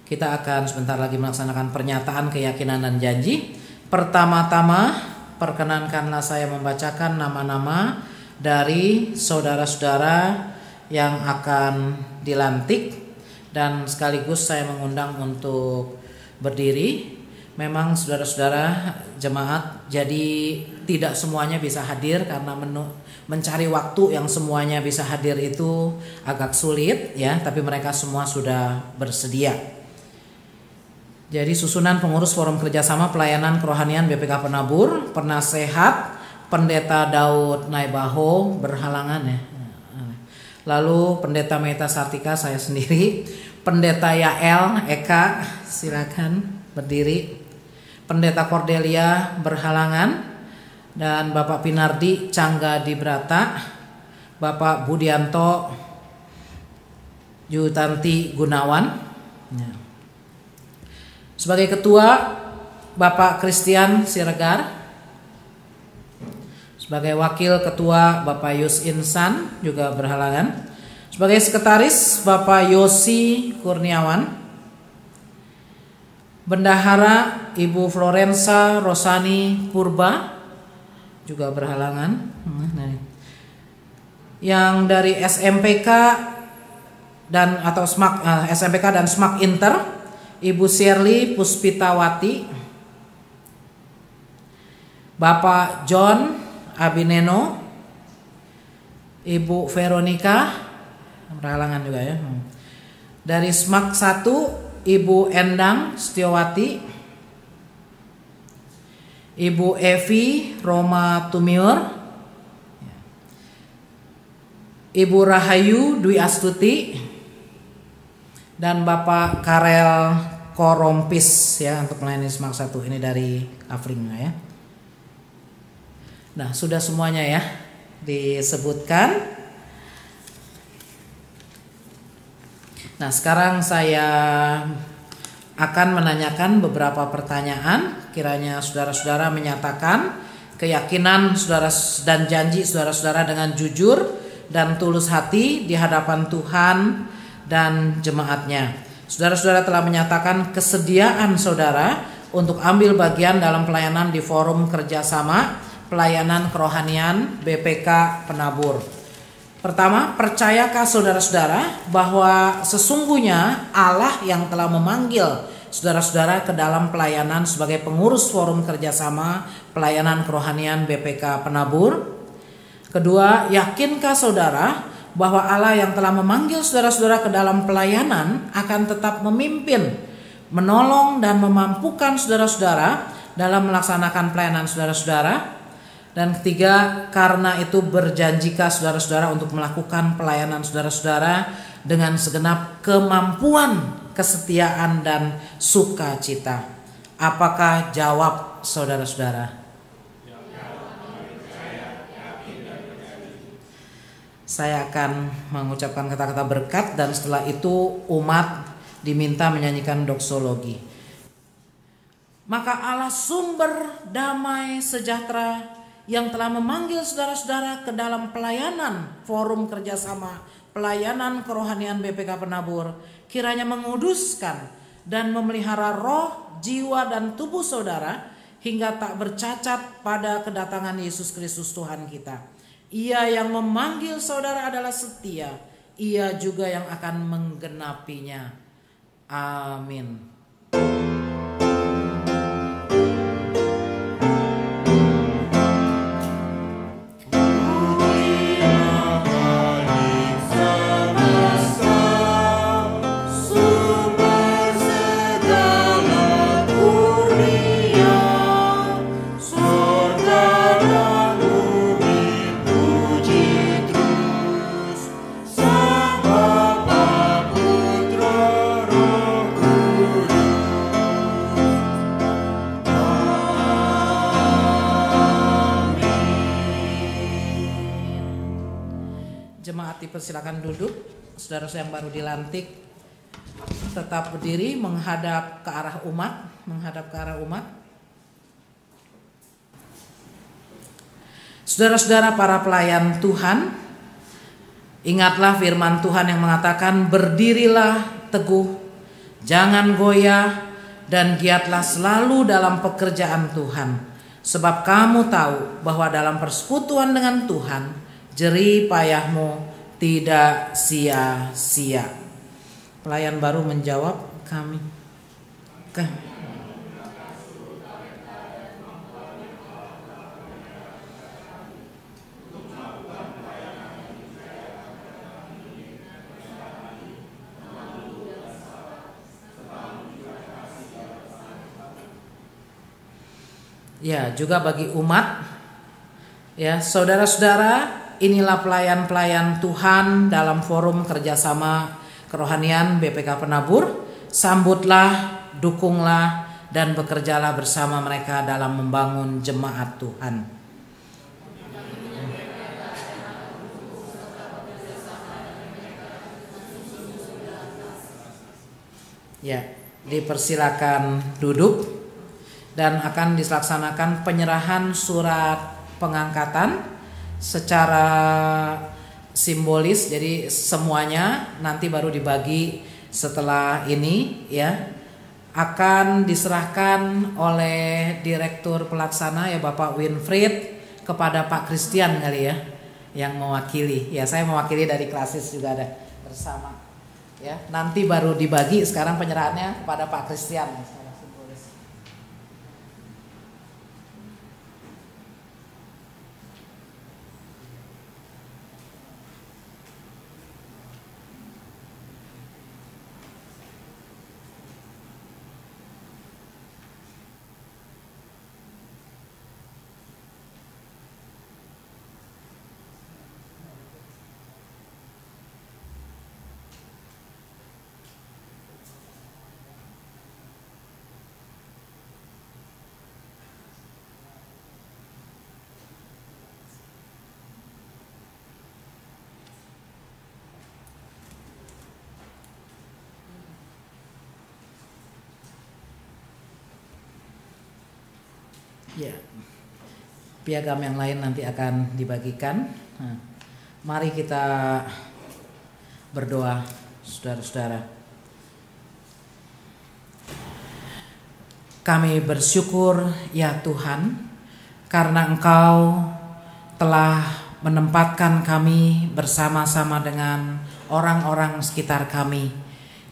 Kita akan sebentar lagi melaksanakan pernyataan keyakinan dan janji. Pertama-tama, perkenankanlah saya membacakan nama-nama dari saudara-saudara yang akan dilantik, dan sekaligus saya mengundang untuk berdiri. Memang saudara-saudara jemaat, jadi tidak semuanya bisa hadir karena mencari waktu yang semuanya bisa hadir itu agak sulit ya, tapi mereka semua sudah bersedia. Jadi susunan pengurus Forum Kerjasama Pelayanan Kerohanian BPK Penabur, Penasehat Pendeta Daud Naibaho berhalangan ya. Lalu Pendeta Meta Sartika, saya sendiri. Pendeta Yael Eka, silakan berdiri. Pendeta Cordelia berhalangan, dan Bapak Pinardi Cangga Dibrata, Bapak Budianto Yutanti Gunawan. Ya. Sebagai ketua Bapak Christian Siregar. Sebagai wakil ketua Bapak Yus Insan juga berhalangan. Sebagai sekretaris Bapak Yosi Kurniawan. Bendahara Ibu Florensa Rosani Purba juga berhalangan. Yang dari SMPK dan atau SMPK dan SMAK Inter, Ibu Shirley Puspitawati, Bapak John Abineno, Ibu Veronica berhalangan juga ya. Dari SMAK 1, Ibu Endang Setiawati, Ibu Evi Roma Tumiur, Ibu Rahayu Dwi Astuti, dan Bapak Karel Korompis ya untuk melayani SMAK 1 ini dari Kafling ya. Nah, sudah semuanya ya disebutkan. Nah, sekarang saya akan menanyakan beberapa pertanyaan. Kiranya saudara-saudara menyatakan keyakinan saudara dan janji saudara-saudara dengan jujur dan tulus hati di hadapan Tuhan dan jemaatnya. Saudara-saudara telah menyatakan kesediaan saudara untuk ambil bagian dalam pelayanan di forum kerjasama pelayanan kerohanian BPK Penabur. Pertama, percayakah saudara-saudara bahwa sesungguhnya Allah yang telah memanggil saudara-saudara ke dalam pelayanan sebagai pengurus forum kerjasama pelayanan kerohanian BPK Penabur? Kedua, yakinkah saudara bahwa Allah yang telah memanggil saudara-saudara ke dalam pelayanan akan tetap memimpin, menolong dan memampukan saudara-saudara dalam melaksanakan pelayanan saudara-saudara? Dan ketiga, karena itu berjanjikah saudara-saudara untuk melakukan pelayanan saudara-saudara dengan segenap kemampuan, kesetiaan dan sukacita? Apakah jawab saudara-saudara? Saya akan mengucapkan kata-kata berkat dan setelah itu umat diminta menyanyikan doksologi. Maka Allah sumber damai sejahtera yang telah memanggil saudara-saudara ke dalam pelayanan forum kerjasama pelayanan kerohanian BPK Penabur kiranya menguduskan dan memelihara roh, jiwa dan tubuh saudara hingga tak bercacat pada kedatangan Yesus Kristus Tuhan kita. Ia yang memanggil saudara adalah setia, ia juga yang akan menggenapinya. Amin. Silakan duduk. Saudara-saudara yang baru dilantik tetap berdiri menghadap ke arah umat, Saudara-saudara para pelayan Tuhan, ingatlah firman Tuhan yang mengatakan, berdirilah teguh, jangan goyah, dan giatlah selalu dalam pekerjaan Tuhan. Sebab kamu tahu bahwa dalam persekutuan dengan Tuhan, jerih payahmu tidak sia-sia. Pelayan baru menjawab, kami. Ya, juga bagi umat. Ya, saudara-saudara, inilah pelayan-pelayan Tuhan dalam forum kerjasama kerohanian BPK Penabur. Sambutlah, dukunglah, dan bekerjalah bersama mereka dalam membangun jemaat Tuhan. Ya, dipersilakan duduk dan akan dilaksanakan penyerahan surat pengangkatan secara simbolis. Jadi semuanya nanti baru dibagi setelah ini ya. Akan diserahkan oleh Direktur Pelaksana ya Bapak Winfried kepada Pak Christian kali ya yang mewakili. Ya saya mewakili dari Klasis juga ada bersama. Ya, nanti baru dibagi, sekarang penyerahannya kepada Pak Christian. Ya, piagam yang lain nanti akan dibagikan. Nah, mari kita berdoa, saudara-saudara. Kami bersyukur ya Tuhan, karena Engkau telah menempatkan kami bersama-sama dengan orang-orang sekitar kami,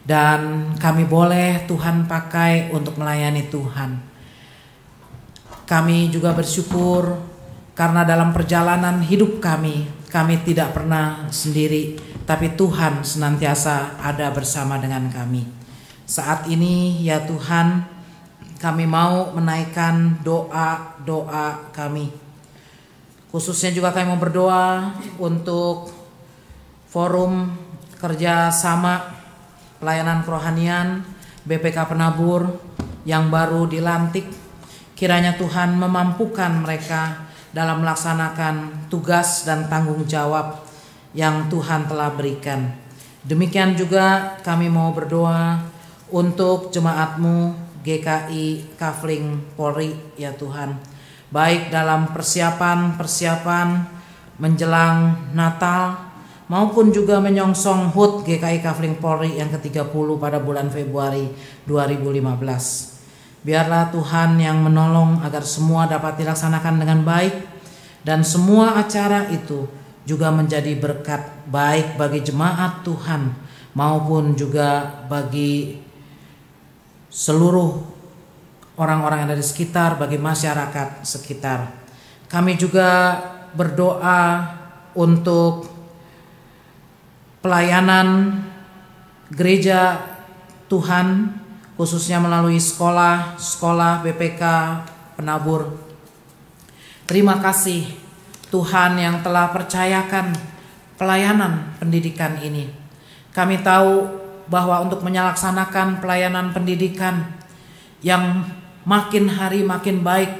dan kami boleh Tuhan pakai untuk melayani Tuhan. Kami juga bersyukur karena dalam perjalanan hidup kami tidak pernah sendiri, tapi Tuhan senantiasa ada bersama dengan kami. Saat ini ya Tuhan, kami mau menaikkan doa-doa kami. Khususnya juga kami mau berdoa untuk forum kerjasama pelayanan kerohanian BPK Penabur yang baru dilantik. Kiranya Tuhan memampukan mereka dalam melaksanakan tugas dan tanggung jawab yang Tuhan telah berikan. Demikian juga kami mau berdoa untuk jemaat-Mu GKI Kafling Polri ya Tuhan. Baik dalam persiapan menjelang Natal maupun juga menyongsong HUT GKI Kafling Polri yang ke-30 pada bulan Februari 2015. Biarlah Tuhan yang menolong agar semua dapat dilaksanakan dengan baik, dan semua acara itu juga menjadi berkat baik bagi jemaat Tuhan maupun juga bagi seluruh orang-orang yang ada di sekitar, bagi masyarakat sekitar. Kami juga berdoa untuk pelayanan gereja Tuhan, khususnya melalui sekolah BPK Penabur. Terima kasih Tuhan yang telah percayakan pelayanan pendidikan ini. Kami tahu bahwa untuk menyelaksanakan pelayanan pendidikan yang makin hari makin baik,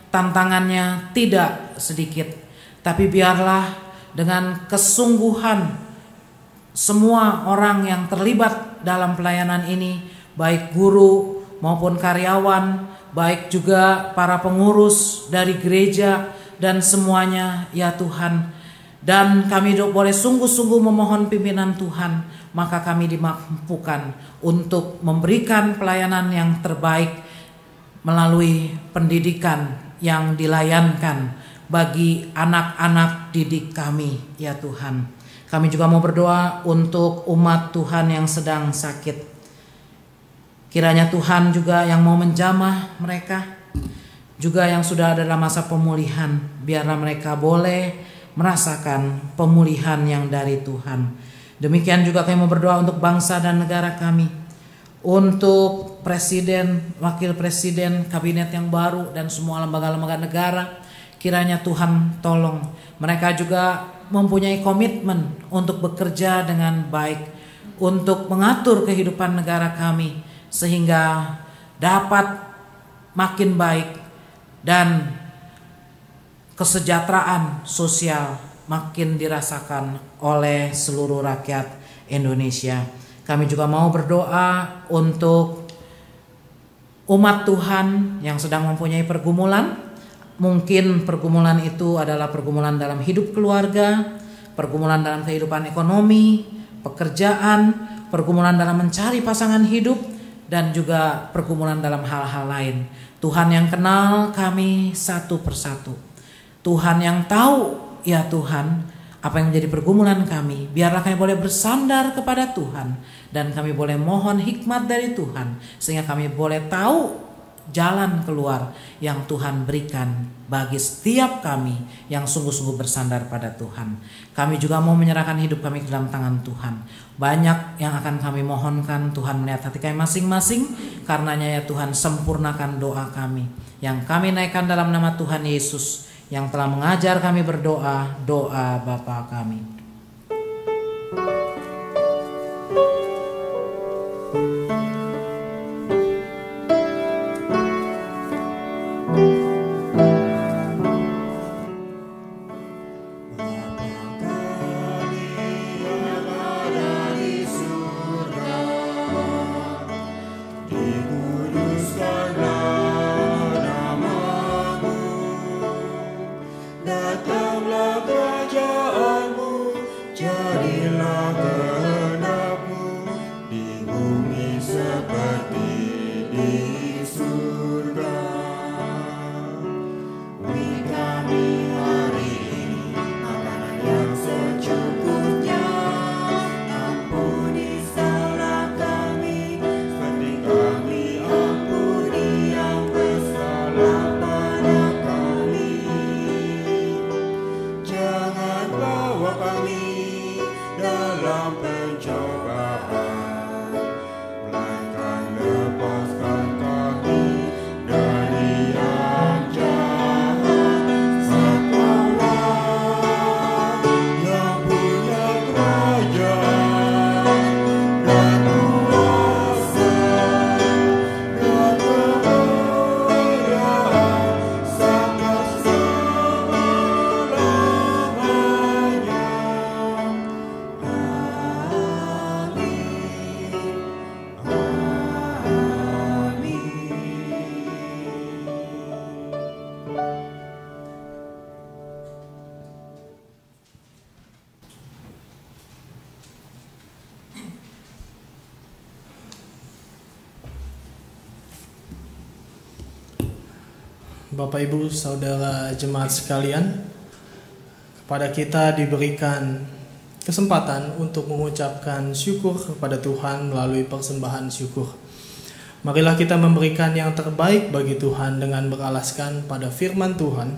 tantangannya tidak sedikit. Tapi biarlah dengan kesungguhan semua orang yang terlibat dalam pelayanan ini, baik guru maupun karyawan, baik juga para pengurus dari gereja dan semuanya ya Tuhan. Dan kami boleh sungguh-sungguh memohon pimpinan Tuhan, maka kami dimampukan untuk memberikan pelayanan yang terbaik melalui pendidikan yang dilayankan bagi anak-anak didik kami ya Tuhan. Kami juga mau berdoa untuk umat Tuhan yang sedang sakit. Kiranya Tuhan juga yang mau menjamah mereka, juga yang sudah ada dalam masa pemulihan, biarlah mereka boleh merasakan pemulihan yang dari Tuhan. Demikian juga kami mau berdoa untuk bangsa dan negara kami, untuk presiden, wakil presiden, kabinet yang baru, dan semua lembaga-lembaga negara. Kiranya Tuhan tolong mereka juga mempunyai komitmen untuk bekerja dengan baik, untuk mengatur kehidupan negara kami sehingga dapat makin baik dan kesejahteraan sosial makin dirasakan oleh seluruh rakyat Indonesia. Kami juga mau berdoa untuk umat Tuhan yang sedang mempunyai pergumulan. Mungkin pergumulan itu adalah pergumulan dalam hidup keluarga, pergumulan dalam kehidupan ekonomi, pekerjaan, pergumulan dalam mencari pasangan hidup, dan juga pergumulan dalam hal-hal lain. Tuhan yang kenal kami satu persatu. Tuhan yang tahu, ya Tuhan, apa yang menjadi pergumulan kami. Biarlah kami boleh bersandar kepada Tuhan, dan kami boleh mohon hikmat dari Tuhan, sehingga kami boleh tahu jalan keluar yang Tuhan berikan bagi setiap kami yang sungguh-sungguh bersandar pada Tuhan. Kami juga mau menyerahkan hidup kami ke dalam tangan Tuhan. Banyak yang akan kami mohonkan, Tuhan melihat hati kami masing-masing. Karenanya ya Tuhan, sempurnakan doa kami yang kami naikkan dalam nama Tuhan Yesus yang telah mengajar kami berdoa, doa Bapa kami.
Bapak Ibu Saudara jemaat sekalian, kepada kita diberikan kesempatan untuk mengucapkan syukur kepada Tuhan melalui persembahan syukur. Marilah kita memberikan yang terbaik bagi Tuhan dengan beralaskan pada firman Tuhan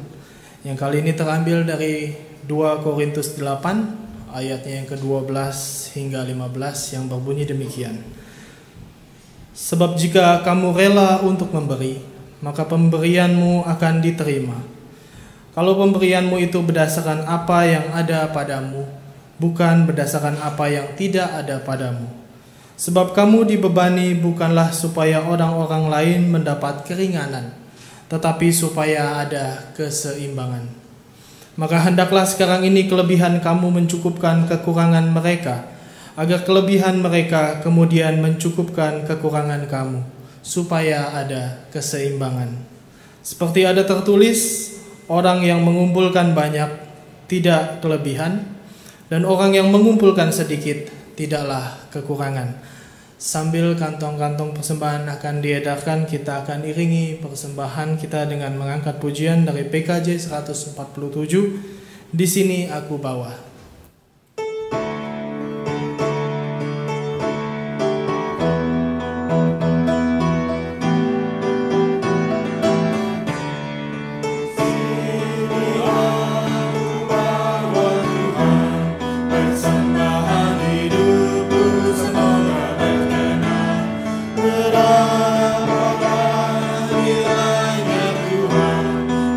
yang kali ini terambil dari 2 Korintus 8 ayatnya yang ke-12 hingga 15 yang berbunyi demikian. Sebab jika kamu rela untuk memberi, maka pemberianmu akan diterima. Kalau pemberianmu itu berdasarkan apa yang ada padamu, bukan berdasarkan apa yang tidak ada padamu. Sebab kamu dibebani bukanlah supaya orang-orang lain mendapat keringanan, tetapi supaya ada keseimbangan. Maka hendaklah sekarang ini kelebihan kamu mencukupkan kekurangan mereka, agar kelebihan mereka kemudian mencukupkan kekurangan kamu, supaya ada keseimbangan. Seperti ada tertulis, orang yang mengumpulkan banyak tidak kelebihan, dan orang yang mengumpulkan sedikit tidaklah kekurangan. Sambil kantong-kantong persembahan akan diedarkan, kita akan iringi persembahan kita dengan mengangkat pujian dari PKJ 147, Di Sini Aku Bawa.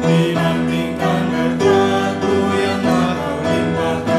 Dinantikan berkat-Mu yang tak limpah.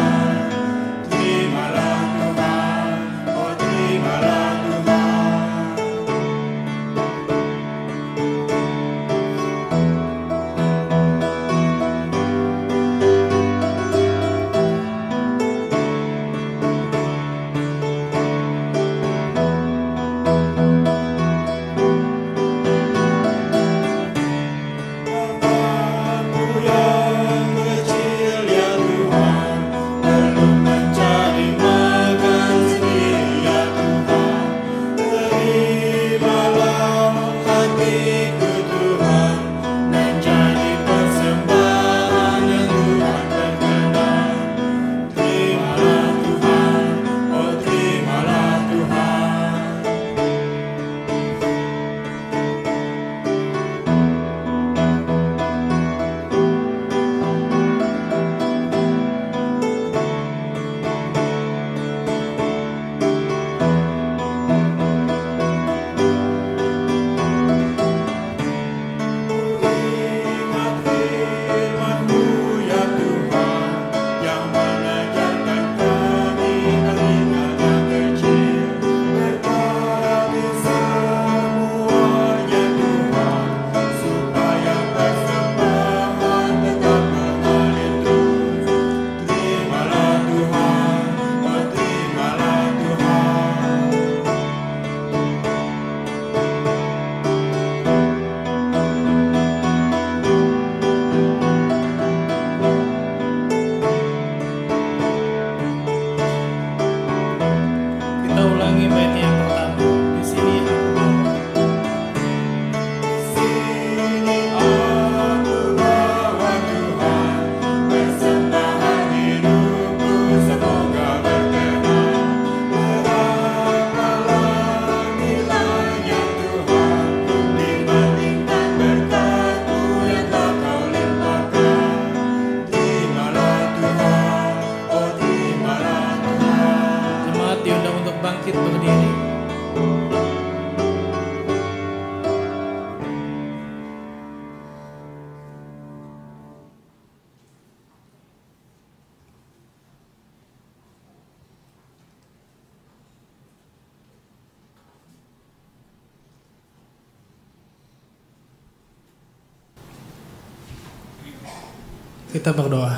Kita berdoa.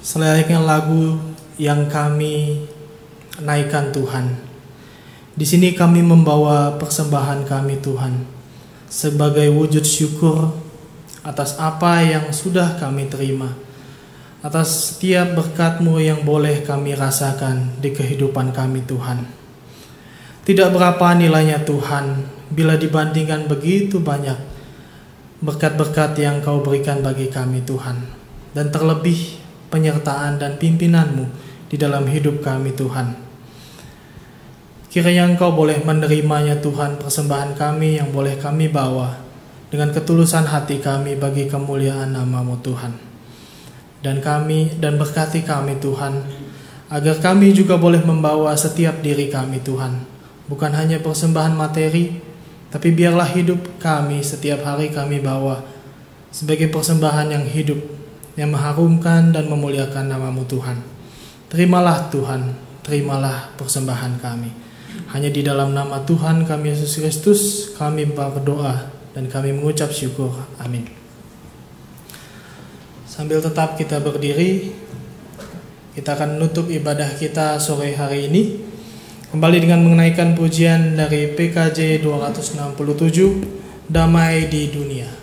Selayaknya lagu yang kami naikkan Tuhan. Di sini kami membawa persembahan kami Tuhan sebagai wujud syukur atas apa yang sudah kami terima, atas setiap berkat-Mu yang boleh kami rasakan di kehidupan kami Tuhan. Tidak berapa nilainya Tuhan bila dibandingkan begitu banyak berkat-berkat yang Kau berikan bagi kami Tuhan, dan terlebih penyertaan dan pimpinan-Mu di dalam hidup kami Tuhan. Kiranya Engkau boleh menerimanya Tuhan, persembahan kami yang boleh kami bawa dengan ketulusan hati kami bagi kemuliaan nama-Mu Tuhan. Dan berkati kami Tuhan, agar kami juga boleh membawa setiap diri kami Tuhan, bukan hanya persembahan materi, tapi biarlah hidup kami setiap hari kami bawa sebagai persembahan yang hidup, yang mengharumkan dan memuliakan nama-Mu Tuhan. Terimalah Tuhan, terimalah persembahan kami. Hanya di dalam nama Tuhan kami Yesus Kristus kami berdoa dan kami mengucap syukur. Amin. Sambil tetap kita berdiri, kita akan menutup ibadah kita sore hari ini kembali dengan mengenaikan pujian dari PKJ 267, Damai di Dunia.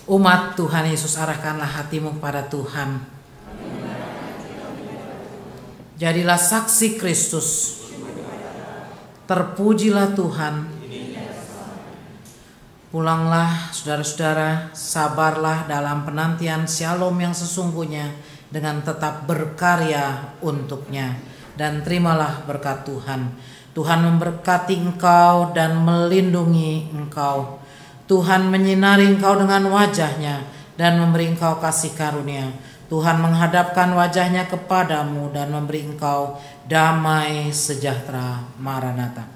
Umat Tuhan Yesus, arahkanlah hatimu kepada Tuhan. Jadilah saksi Kristus. Terpujilah Tuhan. Pulanglah saudara-saudara, sabarlah dalam penantian Shalom yang sesungguhnya dengan tetap berkarya untuknya. Dan terimalah berkat Tuhan. Tuhan memberkati engkau dan melindungi engkau. Tuhan menyinari engkau dengan wajahnya dan memberi engkau kasih karunia. Tuhan menghadapkan wajahnya kepadamu dan memberi engkau damai sejahtera. Maranatha.